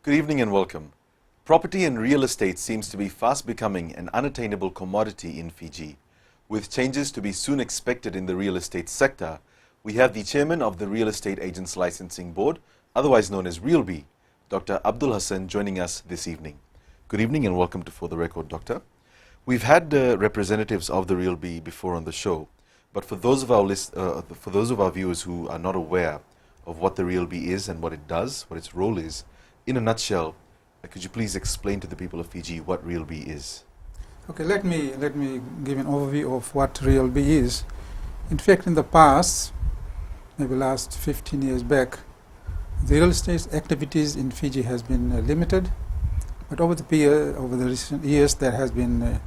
Good evening and welcome. Property and real estate seems to be fast becoming an unattainable commodity in Fiji. With changes to be soon expected in the real estate sector, we have the chairman of the Real Estate Agents Licensing Board, otherwise known as RealB, Dr. Abdul Hassan, joining us this evening. Good evening and welcome to For the Record, Doctor. We've had representatives of the RealB before on the show, but for those of our viewers who are not aware of what the RealB is and what it does, what its role is, in a nutshell, could you please explain to the people of Fiji what RealB is? Okay, let me give an overview of what RealB is. In fact, in the past, maybe last 15 years back, the real estate activities in Fiji has been limited, but over the recent years there has been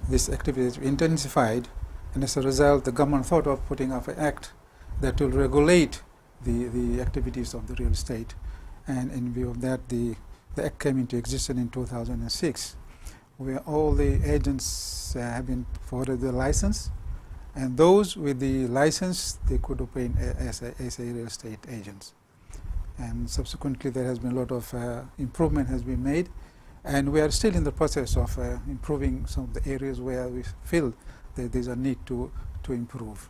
this activity has intensified, and as a result the government thought of putting up an act that will regulate the activities of the real estate. And in view of that, the Act came into existence in 2006, where all the agents have been afforded the license, and those with the license, they could operate as a real estate agents. And subsequently, there has been a lot of improvement has been made, and we are still in the process of improving some of the areas where we feel that there's a need to improve.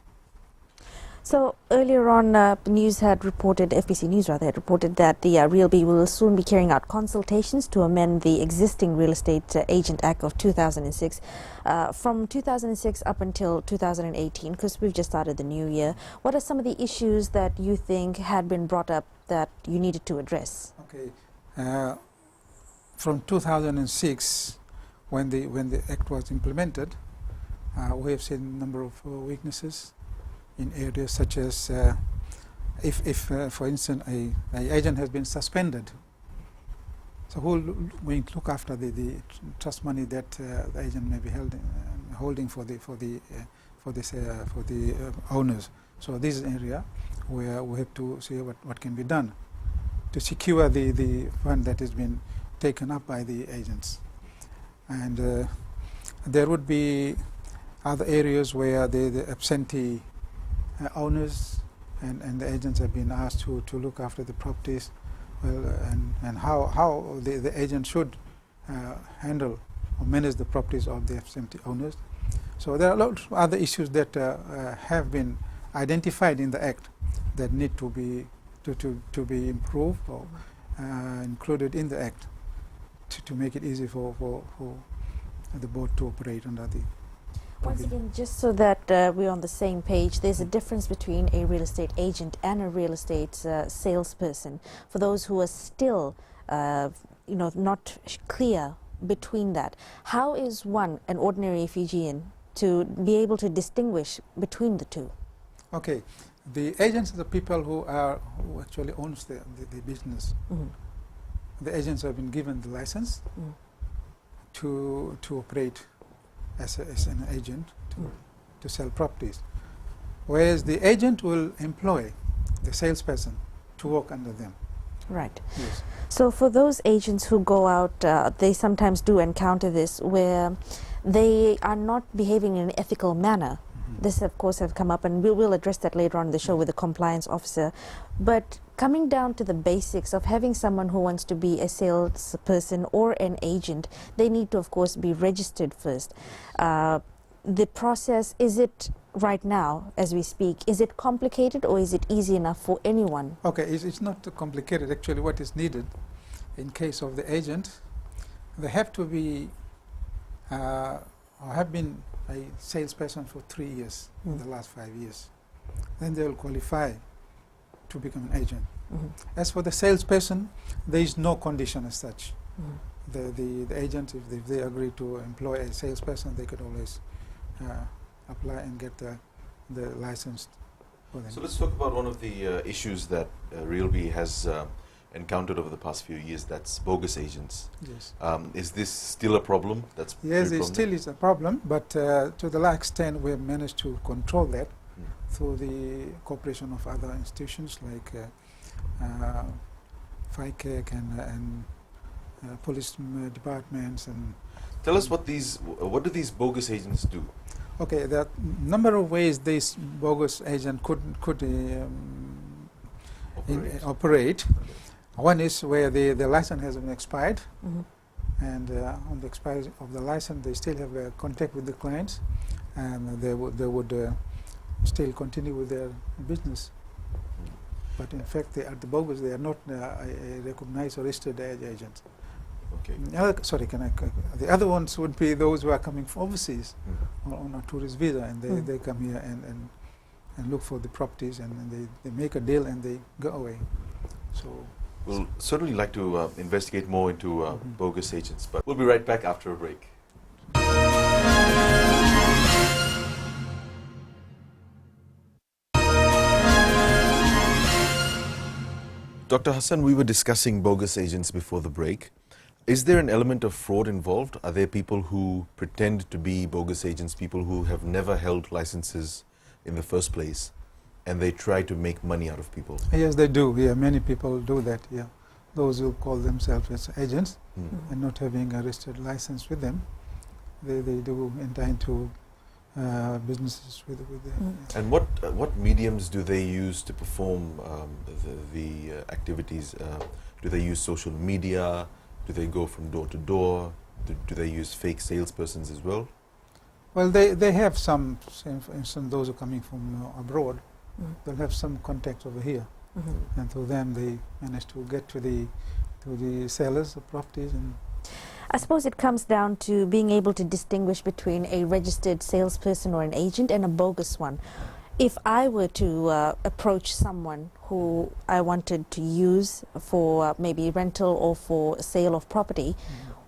So earlier on, FBC News had reported that the RealB will soon be carrying out consultations to amend the existing Real Estate Agent Act of 2006. From 2006 up until 2018, because we've just started the new year, what are some of the issues that you think had been brought up that you needed to address? Okay, from 2006, when the Act was implemented, we have seen a number of weaknesses in areas such as if for instance, an agent has been suspended. So who will going to look after the trust money that the agent may be holding for the owners? So this is an area where we have to see what can be done to secure the fund that has been taken up by the agents. And there would be other areas where the absentee owners and the agents have been asked to look after the properties, and how the agent should handle or manage the properties of the absentee owners. So there are a lot of other issues that have been identified in the Act that need to be improved or included in the Act to make it easy for the board to operate under the. Once again, just so that we're on the same page, there's a difference between a real estate agent and a real estate salesperson. For those who are still, not clear between that, how is one, an ordinary Fijian, to be able to distinguish between the two? Okay, the agents are the people who actually owns the business. Mm-hmm. The agents have been given the license to operate as an agent to sell properties, whereas the agent will employ the salesperson to work under them. Right. Yes. So for those agents who go out, they sometimes do encounter this where they are not behaving in an ethical manner. Mm-hmm. This, of course, have come up, and we will address that later on in the show with the compliance officer. But coming down to the basics of having someone who wants to be a salesperson or an agent, they need to, of course, be registered first. The process, is it right now, as we speak, is it complicated or is it easy enough for anyone? Okay, it's not too complicated. Actually, what is needed in case of the agent, they have to be or have been a salesperson for 3 years in the last 5 years. Then they will qualify to become an agent. Mm-hmm. As for the salesperson, there is no condition as such. Mm-hmm. The agent, if they agree to employ a salesperson, they could always apply and get the license for them. So let's talk about one of the issues that RealB has encountered over the past few years, that's bogus agents. Yes. Is this still a problem? Yes, it still is a problem, but to the extent we have managed to control that through the cooperation of other institutions like FICAC and police departments. And tell us what do these bogus agents do? Okay, there are a number of ways this bogus agent could operate. One is where the license has been expired, Mhm. and on the expiry of the license, they still have contact with the clients, and they would still continue with their business. But in fact, they are the bogus. They are not a recognized or registered agents. Okay. Sorry, the other ones would be those who are coming from overseas Mhm. on a tourist visa, and they come here and look for the properties, and then they make a deal and they go away. So We'll certainly like to investigate more into Mhm. bogus agents, but we'll be right back after a break. Dr. Hassan, we were discussing bogus agents before the break. Is there an element of fraud involved? Are there people who pretend to be bogus agents, people who have never held licenses in the first place, and they try to make money out of people? yes, they do. Yeah, many people do that. Yeah, those who call themselves as agents Mm. and not having a registered license with them, they do enter into businesses with them. Yeah. And what mediums do they use to perform the activities? Do they use social media? Do they go from door to door? Do they use fake salespersons as well? Well, they have some, say, for instance, those who are coming from abroad, Mm. they'll have some contacts over here, Mhm. and through them they manage to get to the sellers of properties. And I suppose it comes down to being able to distinguish between a registered salesperson or an agent and a bogus one. If I were to approach someone who I wanted to use for maybe rental or for sale of property,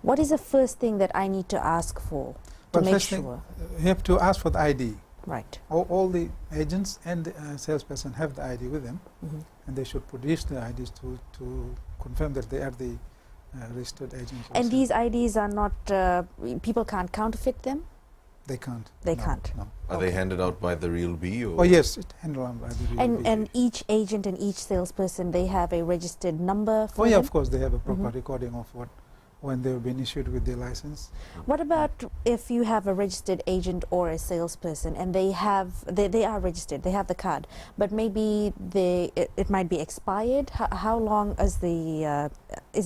what is the first thing that I need to ask for to Well, make first thing, sure? you have to ask for the ID. Right. All the agents and the salesperson have the ID with them, Mhm. and they should produce the IDs to confirm that they are the registered agents. or And sales- these IDs are not, people can't counterfeit them? they can't. They No, can't. No. Are they handed out by the Real B? Or? Oh yes, it's handled by the real And each agent and each salesperson, they have a registered number for Oh yeah, them? of course they have a proper Mhm. recording of when they've been issued with the license. What about if you have a registered agent or a salesperson and they are registered, they have the card, but maybe it might be expired? How long is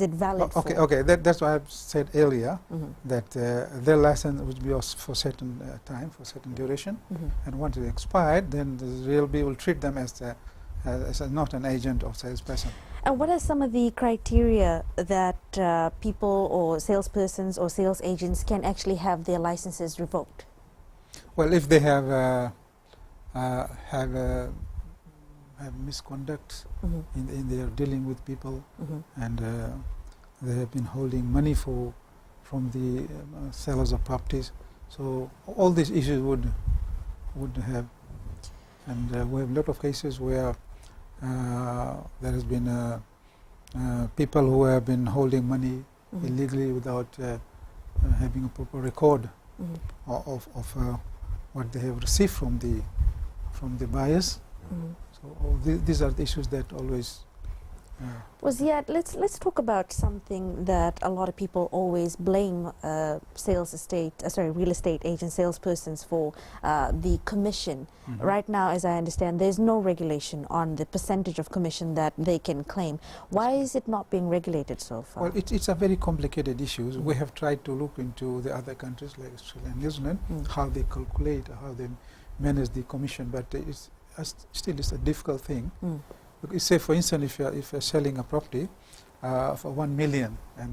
it valid Okay, for? okay, that's what I said earlier, Mhm. that their license would be for certain time, for certain duration, Mhm. and once it expired, then the Real B will treat them as not an agent or salesperson. And what are some of the criteria that people or salespersons or sales agents can actually have their licenses revoked? Well, if they have misconduct Mhm. in their dealing with people, Mhm. and they have been holding money from the sellers of properties, so all these issues would have, and we have a lot of cases where there has been people who have been holding money Mhm. illegally without having a proper record Mhm. of what they have received from the buyers. Mhm. So these are the issues that always. Well, Ziad, let's talk about something that a lot of people always blame real estate agent salespersons for, the commission. Mhm. Right now, as I understand, there's no regulation on the percentage of commission that they can claim. Why is it not being regulated so far? Well, it's a very complicated issue. We have tried to look into the other countries like Australia and New Zealand, Mm. how they calculate, how they manage the commission, but still it's a difficult thing. Mm. Because say, for instance, if you're selling a property for 1 million and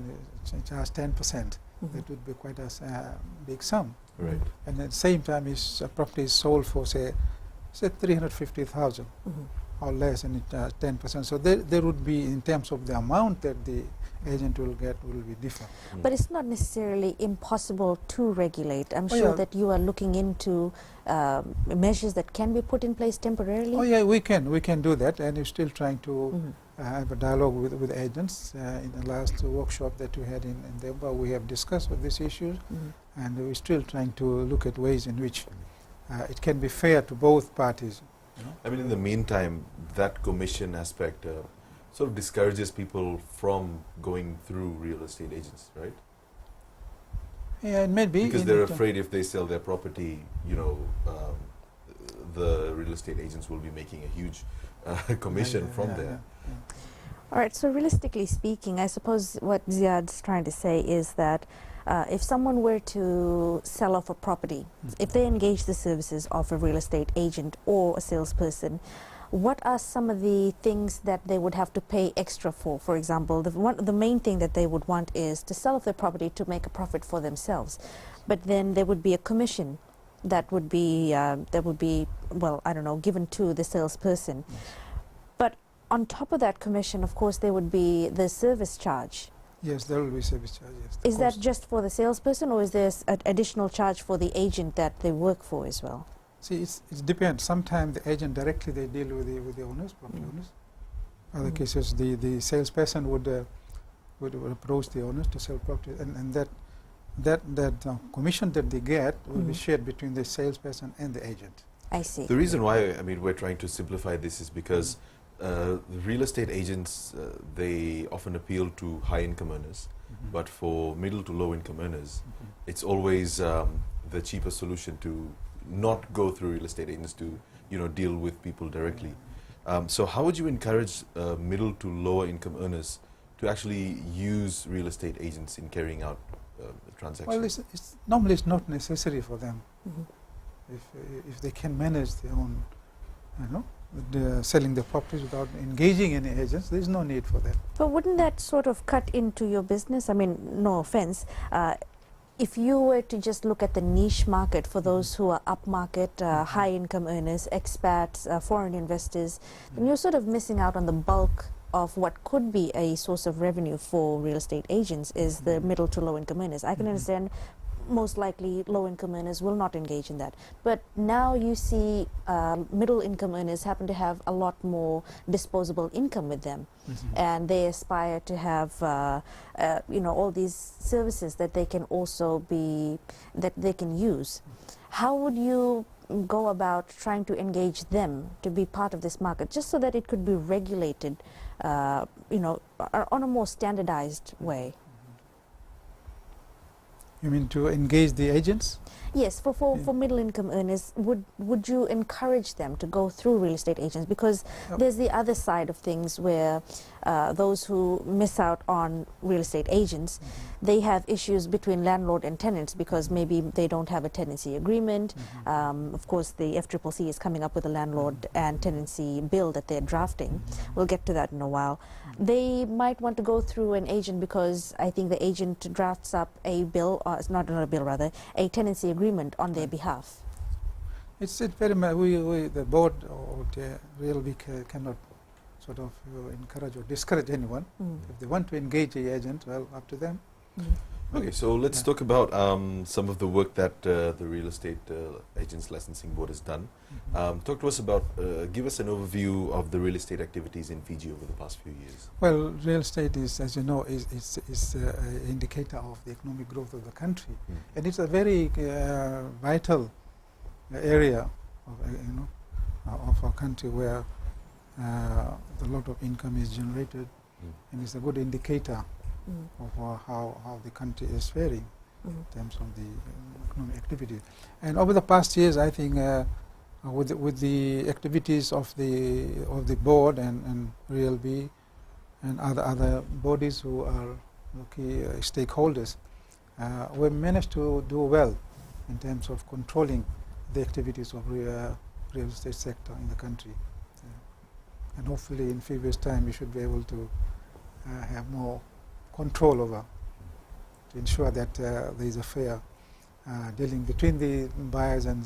charge 10%, Mhm. that would be quite a big sum. Right. And at the same time, if a property is sold for say 350,000 Mhm. or less, and it 10%. So there would be, in terms of the amount that the agent will get, will be different. But it's not necessarily impossible to regulate. I'm Oh, sure yeah. that you are looking into measures that can be put in place temporarily. Oh yeah, we can do that, and we're still trying to Mhm. have a dialogue with agents. In the last workshop that we had in Demba, we have discussed with these issues, Mhm. and we're still trying to look at ways in which it can be fair to both parties. You know? I mean, in the meantime, that commission aspect sort of discourages people from going through real estate agents, right? Yeah, it may be. Because in they're it- afraid if they sell their property, the real estate agents will be making a huge commission Yeah, from yeah, there. yeah. All right, so realistically speaking, I suppose what Ziad's trying to say is that if someone were to sell off a property, if they engage the services of a real estate agent or a salesperson, what are some of the things that they would have to pay extra for? For example, the main thing that they would want is to sell off their property to make a profit for themselves. But then there would be a commission that would be, well, I don't know, given to the salesperson. But on top of that commission, of course, there would be the service charge. Yes, there will be service charge, yes. Is that just for the salesperson, or is there an additional charge for the agent that they work for as well? See, it depends. Sometimes the agent directly they deal with the owners, property owners. Other cases, the salesperson would approach the owners to sell property, and that commission that they get will be shared between the salesperson and the agent. I see. The reason why, I mean, we're trying to simplify this is because the real estate agents, they often appeal to high-income earners, but for middle to low-income earners, it's always the cheaper solution to not go through real estate agents to, deal with people directly. So how would you encourage middle to lower income earners to actually use real estate agents in carrying out transactions? Well, normally it's not necessary for them. If they can manage their own, selling the properties without engaging any agents, there is no need for that. But wouldn't that sort of cut into your business? I mean, no offense. If you were to just look at the niche market for those who are upmarket, high income earners, expats, foreign investors, then you're sort of missing out on the bulk of what could be a source of revenue for real estate agents is the middle to low income earners. I can understand most likely low income earners will not engage in that. But now you see middle income earners happen to have a lot more disposable income with them. And they aspire to have all these services that they can also that they can use. How would you go about trying to engage them to be part of this market, just so that it could be regulated on a more standardized way? You mean to engage the agents? Yes, for middle income earners, would you encourage them to go through real estate agents? Because there's the other side of things where those who miss out on real estate agents, they have issues between landlord and tenants because maybe they don't have a tenancy agreement. Of course, the FCCC is coming up with a landlord and tenancy bill that they're drafting. We'll get to that in a while. They might want to go through an agent because I think the agent drafts up a bill, it's not a bill rather, a tenancy agreement on their behalf. It's very much, the board or the RealB cannot sort of encourage or discourage anyone. If they want to engage the agent, well, up to them. Okay, so let's talk about some of the work that the Real Estate Agents Licensing Board has done. Talk to us about, give us an overview of the real estate activities in Fiji over the past few years. Well, real estate is, as you know, is an indicator of the economic growth of the country, and it's a very vital area of our country where a lot of income is generated, and it's a good indicator of how the country is faring in terms of the economic activity. And over the past years, I think with the activities of the board and RealB and other bodies who are key stakeholders, we managed to do well in terms of controlling the activities of real estate sector in the country. And hopefully in a few years' time we should be able to have more control over, to ensure that there is a fair dealing between the buyers and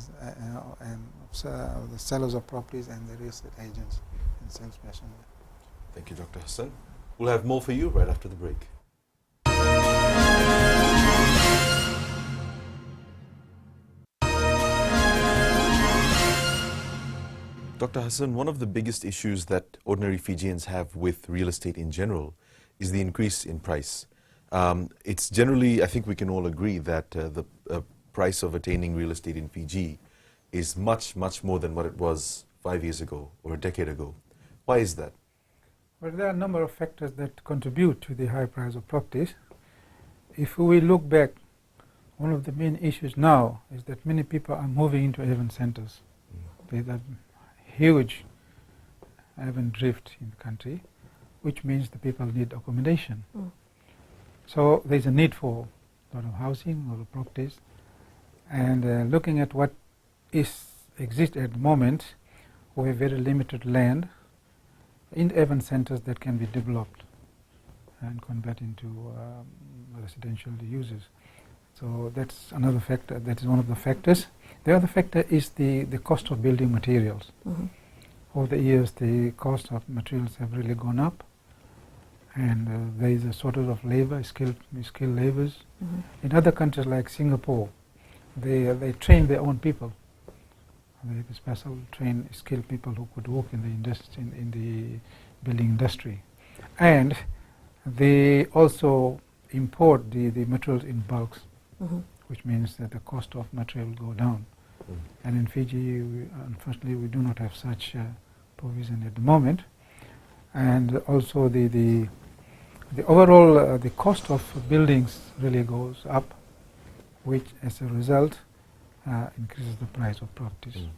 the sellers of properties and the real estate agents and salespersons. Thank you, Dr. Hassan. We'll have more for you right after the break. Dr. Hassan, one of the biggest issues that ordinary Fijians have with real estate in general is the increase in price. It's generally, I think we can all agree that the price of attaining real estate in Fiji is much, much more than what it was 5 years ago or a decade ago. Why is that? Well, there are a number of factors that contribute to the high price of properties. If we look back, one of the main issues now is that many people are moving into urban centers. There's a huge urban drift in the country, which means the people need accommodation. Mm. So there's a need for a lot of housing or properties. And looking at what exists at the moment, we have very limited land in urban centers that can be developed and converted into residential uses. So that's another factor. That is one of the factors. The other factor is the cost of building materials. Mm-hmm. Over the years, the cost of materials have really gone up, and there is a shortage of labor, skilled laborers. Mm-hmm. In other countries like Singapore, they train their own people. They have special trained, skilled people who could work in the industry, in the building industry, and they also import the materials in bulks, Mm-hmm. which means that the cost of material will go down. Mm. And in Fiji, unfortunately, we do not have such provision at the moment. And also the overall the cost of buildings really goes up, which as a result increases the price of properties. Mm.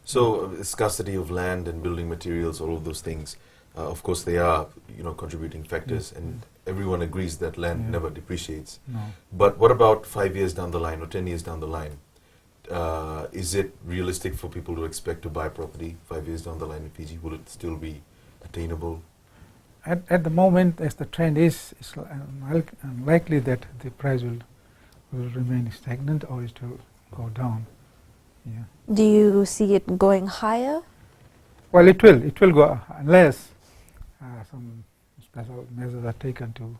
So scarcity of land and building materials, all of those things, of course they are contributing factors, and everyone agrees that land never depreciates. No. But what about 5 years down the line or 10 years down the line? Is it realistic for people to expect to buy property 5 years down the line in Fiji? Will it still be attainable? At the moment, as the trend is, it's unlikely that the price will remain stagnant or it will go down. Yeah. Do you see it going higher? Well, it will go unless some special measures are taken to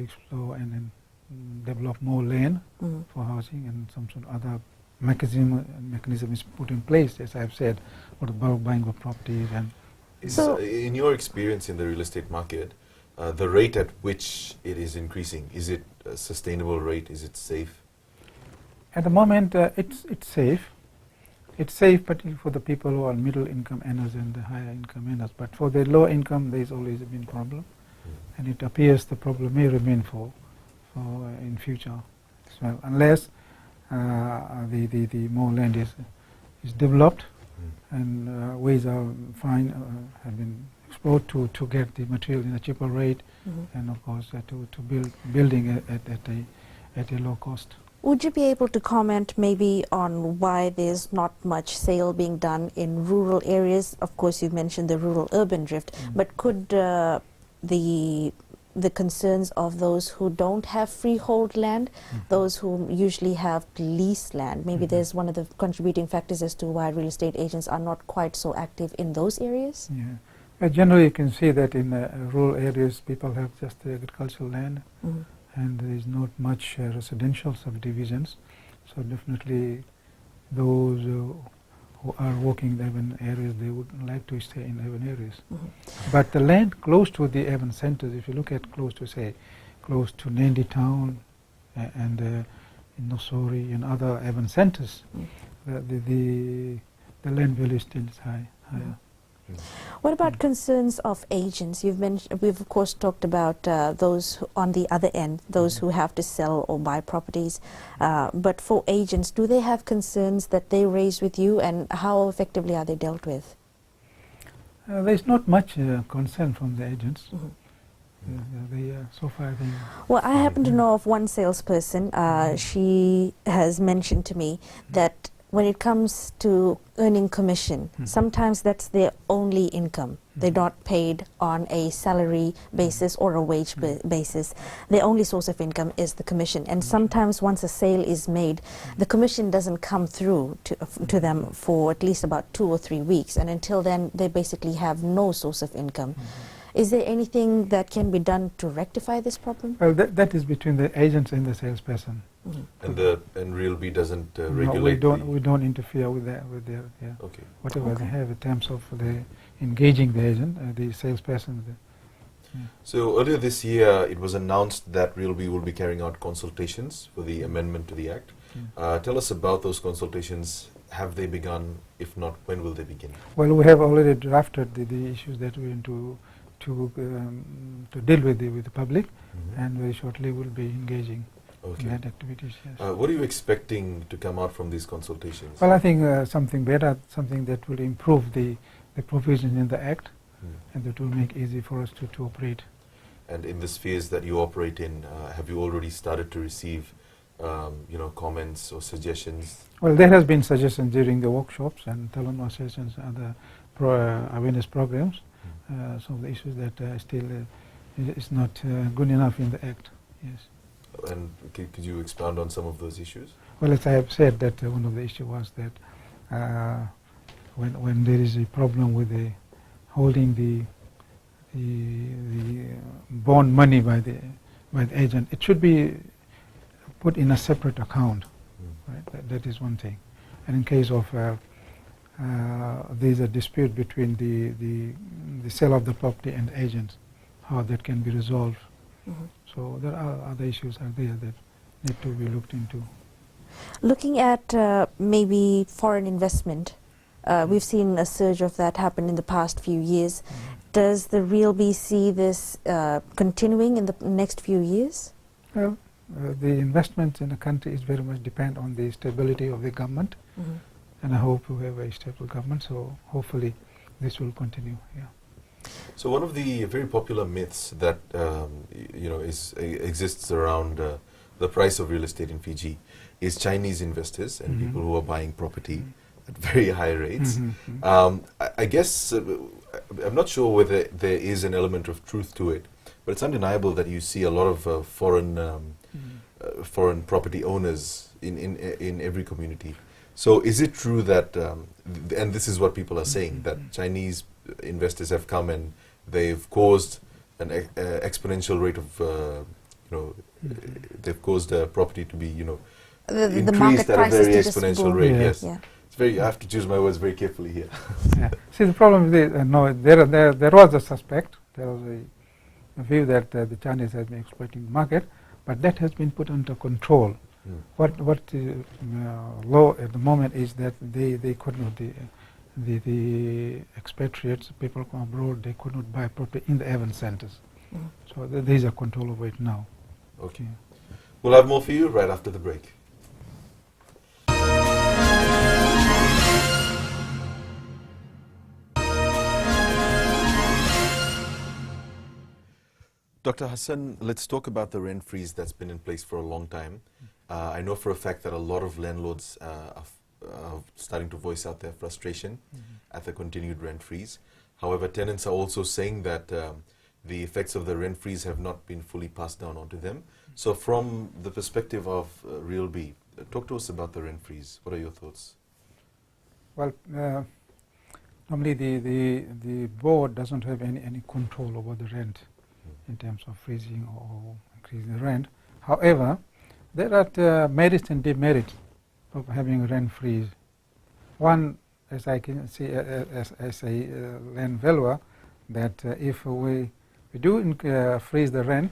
explore and then develop more land Mm-hmm. for housing, and some sort of other mechanism is put in place, as I've said, for the bulk buying of properties. And So- in your experience in the real estate market, the rate at which it is increasing, is it a sustainable rate? Is it safe? at the moment, it's safe. It's safe, particularly for the people who are middle income earners and the higher income earners. But for the low income, there's always been a problem, and it appears the problem may remain for in future as well, unless the more land is developed and ways are have been explored to get the material in a cheaper rate, Mm-hmm. and of course to building at a low cost. Would you be able to comment maybe on why there's not much sale being done in rural areas? Of course, you've mentioned the rural-urban drift, but could the concerns of those who don't have freehold land, those who usually have leased land, maybe there's one of the contributing factors as to why real estate agents are not quite so active in those areas? Yeah. Generally, you can see that in rural areas, people have just the agricultural land, Mm-hmm. and there is not much residential subdivisions. So definitely, those who are working in urban areas, they would like to stay in urban areas. Mm-hmm. But the land close to the urban centers, if you look at close to Nandi town and in Nosori and other urban centers, the land value still is higher. What about concerns of agents? We've of course talked about those on the other end, those who have to sell or buy properties. But for agents, do they have concerns that they raise with you, and how effectively are they dealt with? There's not much concern from the agents. Mm-hmm. So far, they Well, I happen to know of one salesperson. She has mentioned to me that when it comes to earning commission, sometimes that's their only income. They're not paid on a salary basis or a wage basis. Their only source of income is the commission. And sometimes once a sale is made, the commission doesn't come through to them for at least about 2 or 3 weeks. And until then, they basically have no source of income. Is there anything that can be done to rectify this problem? Well, that is between the agents and the salesperson. And RealB doesn't No, regulate. we don't interfere with their Okay. whatever Okay. they have in terms of the engaging the agent, the salesperson. So earlier this year, it was announced that RealB will be carrying out consultations for the amendment to the Act. Tell us about those consultations. Have they begun? If not, when will they begin? Well, we have already drafted the issues that we want to deal with the public, and very shortly we'll be engaging in that activities. Yes. What are you expecting to come out from these consultations? Well, I think something better, something that will improve the provisions in the Act, and that will make easy for us to operate. And in the spheres that you operate in, have you already started to receive, comments or suggestions? Well, there has been suggestions during the workshops and Talonwa sessions and the awareness programs. Some of the issues that still is not good enough in the Act. Yes. And could you expound on some of those issues? Well, as I have said, that one of the issues was that when there is a problem with the holding the bond money by the agent, it should be put in a separate account. Right? That is one thing. And in case of there is a dispute between the seller of the property and the agent, how that can be resolved. So there are other issues out there that need to be looked into. Looking at maybe foreign investment, we've seen a surge of that happen in the past few years. Does the RealB see this continuing in the next few years? Well, the investment in the country is very much depend on the stability of the government, and I hope we have a stable government, so hopefully this will continue. Yeah. So one of the very popular myths that exists around the price of real estate in Fiji is Chinese investors and people who are buying property at very high rates. I guess I'm not sure whether there is an element of truth to it, but it's undeniable that you see a lot of foreign property owners in every community. So is it true that, and this is what people are saying, that Chinese investors have come and they've caused an exponential rate of, they've caused property to be, The increased market at a prices very to just exponential boom. rate. Yeah. Yes, Yeah. it's very. I have to choose my words very carefully here. Yeah. See, the problem is there was a suspect. There was a view that the Chinese have been exploiting the market, but that has been put under control. What law at the moment is that they could not, the expatriates, people from abroad, they could not buy property in the urban centers. So there is a control over it now. Okay. We'll have more for you right after the break. Dr. Hassan, let's talk about the rent freeze that's been in place for a long time. I know for a fact that a lot of landlords are starting to voice out their frustration at the continued rent freeze. However, tenants are also saying that the effects of the rent freeze have not been fully passed down onto them. So from the perspective of RealB, talk to us about the rent freeze. What are your thoughts? Well, normally the board doesn't have any control over the rent in terms of freezing or increasing the rent. However, there are merits and demerits of having a rent freeze. One, as I can see as a land valuer, that if we do freeze the rent,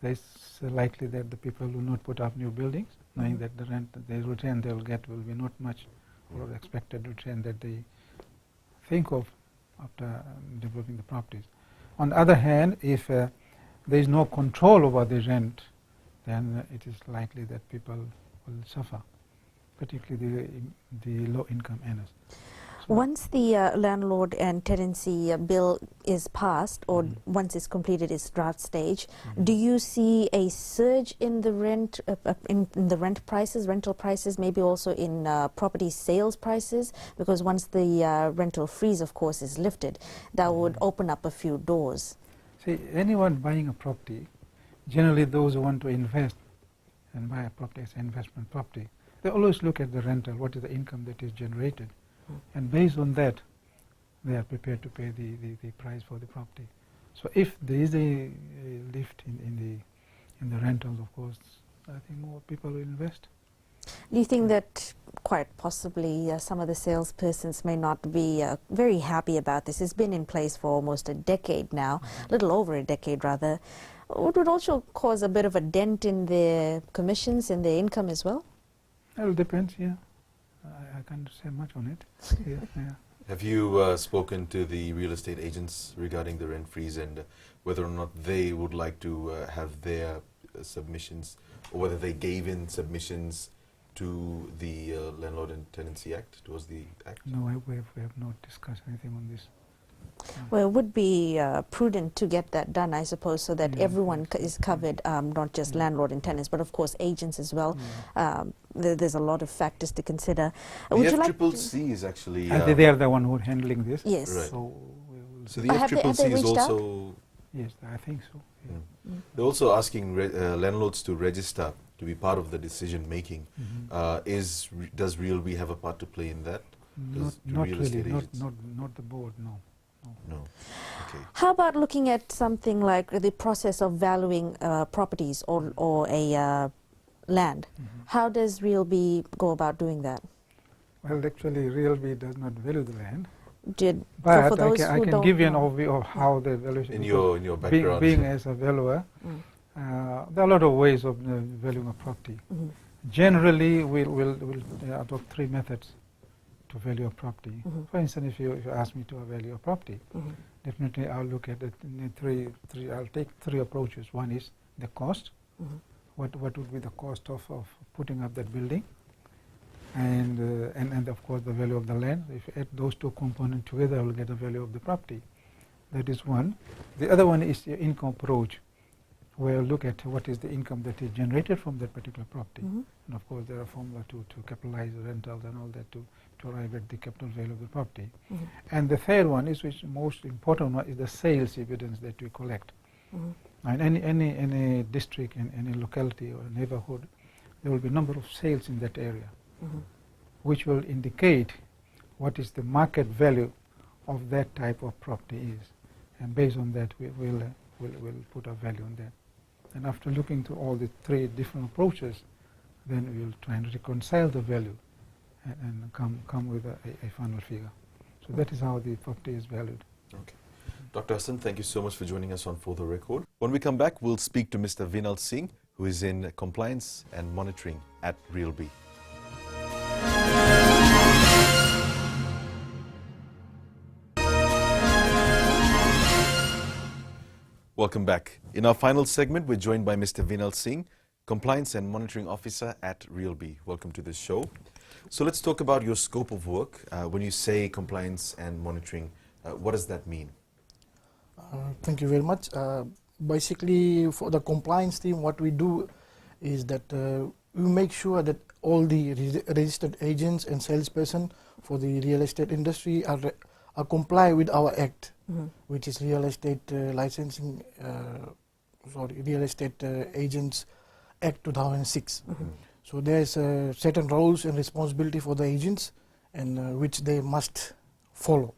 it's likely that the people will not put up new buildings, knowing that the return they will get will be not much, or the expected return that they think of after developing the properties. On the other hand, if there is no control over the rent, then it is likely that people will suffer, particularly the low-income earners. So Once the landlord and tenancy bill is passed, or once it's completed its draft stage, do you see a surge in the rent, in the rental prices, maybe also in property sales prices? Because once the rental freeze, of course, is lifted, that would open up a few doors. see, anyone buying a property, generally those who want to invest and buy a property as an investment property, they always look at the rental, what is the income that is generated. And based on that, they are prepared to pay the price for the property. So if there is a lift in the rentals, of course, I think more people will invest. Do you think that quite possibly some of the salespersons may not be very happy about this? It's been in place for almost a decade now, a little over a decade rather. It would also cause a bit of a dent in their commissions and their income as well? Well, it depends, yeah. I can't say much on it. Yeah. Have you spoken to the real estate agents regarding the rent freeze and whether or not they would like to have their submissions, or whether they gave in submissions to the Landlord and Tenancy Act, towards the Act? No, we have not discussed anything on this. Well, it would be prudent to get that done, I suppose, so that Yeah, everyone is covered, not just landlord and tenants, but of course agents as well. There's a lot of factors to consider. Would you like? FCCC is actually... They are the one who are handling this. Yes. Right. So, So the Have they FCCC is reached out? also... yes, I think so. Yeah. They're also asking landlords to register to be part of the decision making. Does RealB have a part to play in that? Not, Do not real really, estate not, agents? not the board, no. No. Okay. How about looking at something like the process of valuing properties or a land? How does RealB go about doing that? Well, actually, RealB does not value the land. Did, But for those I who can don't give you an know. overview of how the valuation. In because your background. being as a valuer, there are a lot of ways of valuing a property. Generally, we'll adopt 3 methods to value a property. For instance, if you ask me to value a property, definitely I'll look at it in I'll take 3 approaches. One is the cost. What would be the cost of putting up that building? And of course the value of the land. If you add those 2 components together, I will get a value of the property. That is one. The other one is the income approach, where I look at what is the income that is generated from that particular property. And of course there are formulas to capitalize the rentals and all that to arrive at the capital value of the property. And the third one is, which most important one, is the sales evidence that we collect. And any district, in any locality or neighborhood, there will be a number of sales in that area, which will indicate what is the market value of that type of property is. And based on that, we'll put a value on that. And after looking to all the 3 different approaches, then we'll try and reconcile the value and come with a final figure. So that is how the property is valued. Okay. Dr. Hassan, thank you so much for joining us on For the Record. When we come back, we'll speak to Mr. Vinal Singh, who is in compliance and monitoring at RealB. Welcome back. In our final segment, we're joined by Mr. Vinal Singh, Compliance and Monitoring Officer at RealB. Welcome to this show. So let's talk about your scope of work. When you say compliance and monitoring, what does that mean? Thank you very much. Basically, for the compliance team, what we do is that we make sure that all the registered agents and salesperson for the real estate industry are comply with our act, which is Real Estate Licensing, Real Estate Agents Act 2006. So there's certain roles and responsibility for the agents, and which they must follow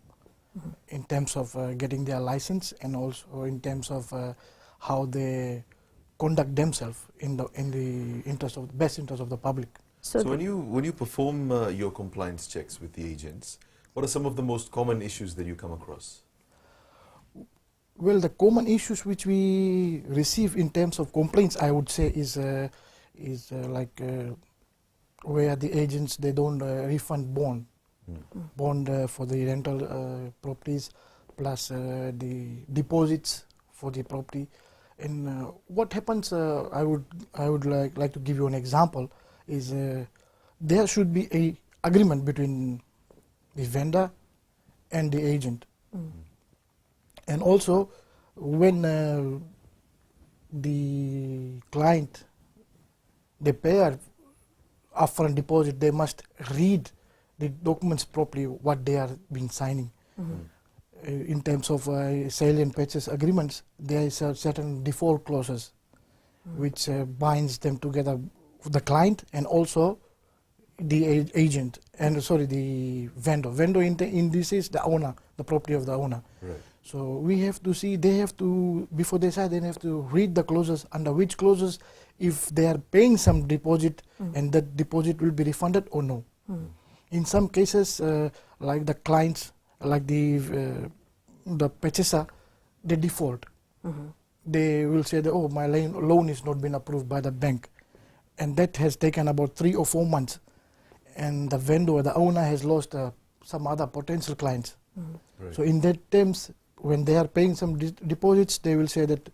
in terms of getting their license, and also in terms of how they conduct themselves in the best interest of the public. So when you perform your compliance checks with the agents, what are some of the most common issues that you come across? Well, the common issues which we receive in terms of complaints, I would say, is like where the agents, they don't refund bond for the rental properties, plus the deposits for the property. And what happens, I would like to give you an example, is there should be a agreement between the vendor and the agent. And also, when the client, they pay an upfront deposit, they must read the documents properly, what they are being signing. In terms of sale and purchase agreements, there is a certain default clauses which binds them together, the client and also the agent, and the vendor. Vendor in this is the owner, the property of the owner. Right. So we have to see, they have to, before they sign, they have to read the clauses, under which clauses, if they are paying some deposit and that deposit will be refunded or no. In some cases, like the clients, like the purchaser, they default. They will say that, oh, my loan is not been approved by the bank, and that has taken about 3 or 4 months, and the vendor, the owner, has lost some other potential clients. Right. So in that terms, when they are paying some deposits, they will say that,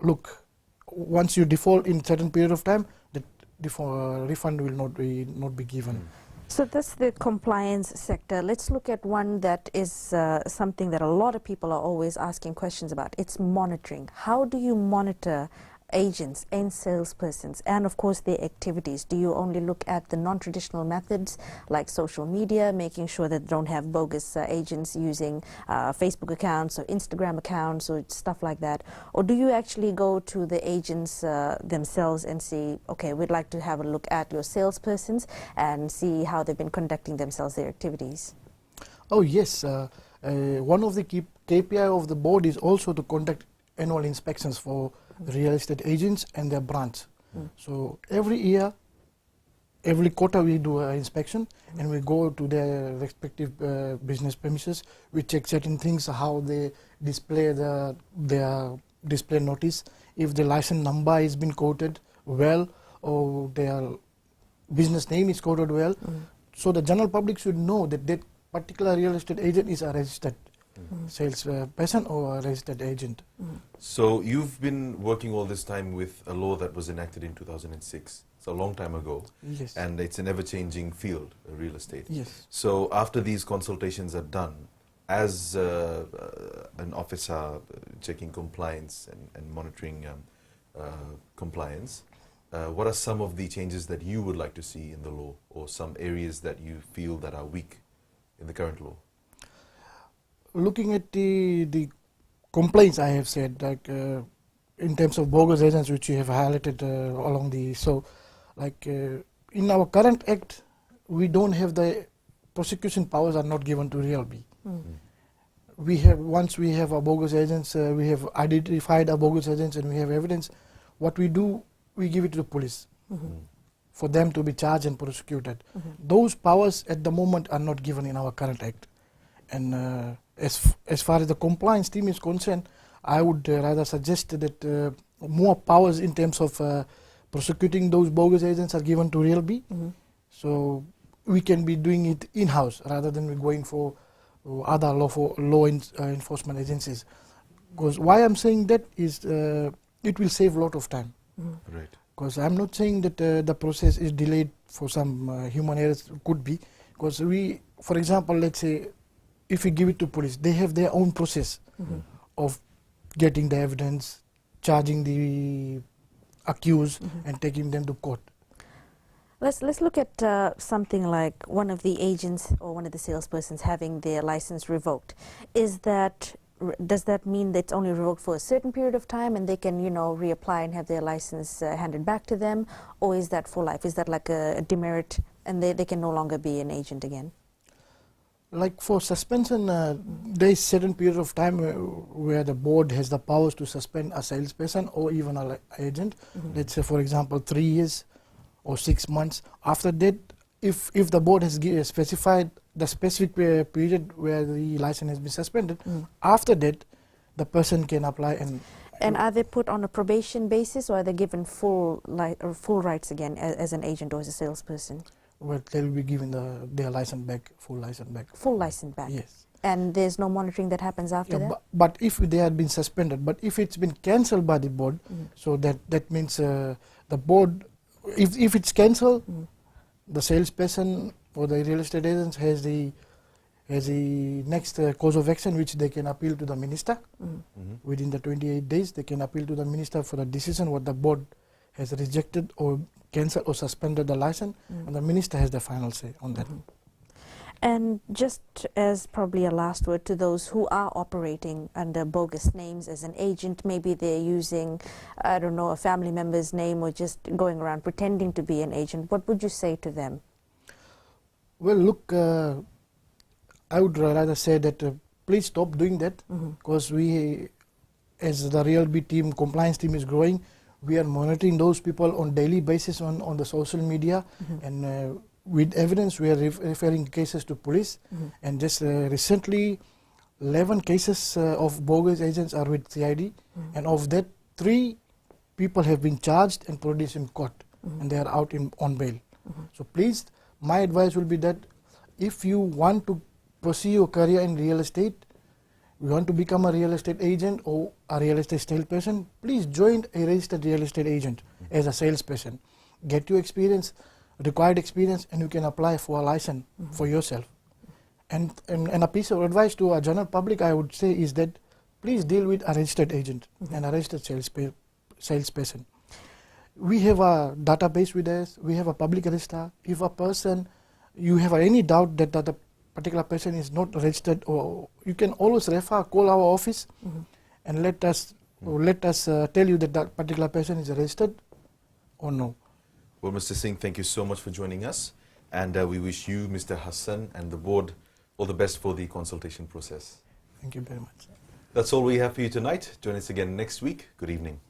look, once you default in certain period of time, that refund will not be given. So that's the compliance sector. Let's look at one that is something that a lot of people are always asking questions about. It's monitoring. How do you monitor agents and salespersons and of course their activities? Do you only look at the non-traditional methods like social media, making sure that they don't have bogus agents using Facebook accounts or Instagram accounts or stuff like that? Or do you actually go to the agents themselves and say, okay, we'd like to have a look at your salespersons and see how they've been conducting themselves, their activities? Oh yes, one of the KPI of the board is also to conduct annual inspections for real estate agents and their branch. So every year, every quarter we do an inspection and we go to their respective business premises. We check certain things, how they display their display notice, if the license number has been quoted well or their business name is quoted well. So the general public should know that that particular real estate agent is a registered sales person or a registered agent. So you've been working all this time with a law that was enacted in 2006. It's a long time ago. Yes. And it's an ever-changing field, real estate. Yes. So after these consultations are done, as an officer checking compliance and monitoring compliance, what are some of the changes that you would like to see in the law, or some areas that you feel that are weak in the current law? Looking at the complaints I have said, like in terms of bogus agents, which you have highlighted along the, so like in our current act, we don't have the prosecution powers are not given to RealB. We have, once we have our bogus agents, we have identified our bogus agents and we have evidence, what we do, we give it to the police for them to be charged and prosecuted. Those powers at the moment are not given in our current act. And as far as the compliance team is concerned, I would rather suggest that more powers in terms of prosecuting those bogus agents are given to RealB. So we can be doing it in-house rather than we going for other law enforcement agencies. Because why I'm saying that is it will save a lot of time. Right. Because I'm not saying that the process is delayed for some human errors, could be. Because we, for example, let's say, if we give it to police, they have their own process of getting the evidence, charging the accused and taking them to court. Let's look at something like one of the agents or one of the salespersons having their license revoked. Does that mean that it's only revoked for a certain period of time and they can, reapply and have their license handed back to them? Or is that for life? Is that like a demerit and they can no longer be an agent again? Like for suspension, there is certain period of time where the board has the powers to suspend a salesperson or even an agent. Let's say, for example, 3 years or 6 months. After that, if the board has specified the specific period where the license has been suspended, after that, the person can apply and. And are they put on a probation basis, or are they given full rights again as an agent or as a salesperson? Well, they'll be given their license back, full license back. Full license back? Yes. And there's no monitoring that happens after that? But if they had been suspended, but if it's been cancelled by the board, so that means the board, if it's cancelled, the salesperson or the real estate agent has the next cause of action, which they can appeal to the minister. Within the 28 days, they can appeal to the minister for the decision what the board has rejected or cancelled or suspended the license, and the minister has the final say on that. And just as probably a last word to those who are operating under bogus names as an agent, maybe they're using, I don't know, a family member's name or just going around pretending to be an agent, what would you say to them? Well, look, I would rather say that please stop doing that, because we, as the RealB team, compliance team is growing, we are monitoring those people on daily basis on the social media, and with evidence we are referring cases to police, and just recently 11 cases of bogus agents are with CID, and of that 3 people have been charged and produced in court, and they are out on bail. So please, my advice will be that if you want to pursue your career in real estate, you want to become a real estate agent or a real estate salesperson, please join a registered real estate agent as a salesperson. Get your experience, required experience, and you can apply for a license for yourself. And a piece of advice to our general public, I would say, is that please deal with a registered agent and a registered salesperson. We have a database with us, we have a public register. If a person, you have any doubt that the particular person is not registered, or you can always call our office and let us tell you that that particular person is registered or no. Well, Mr. Singh, thank you so much for joining us, and we wish you, Mr. Hassan, and the board all the best for the consultation process. Thank you very much. That's all we have for you tonight. Join us again next week. Good evening.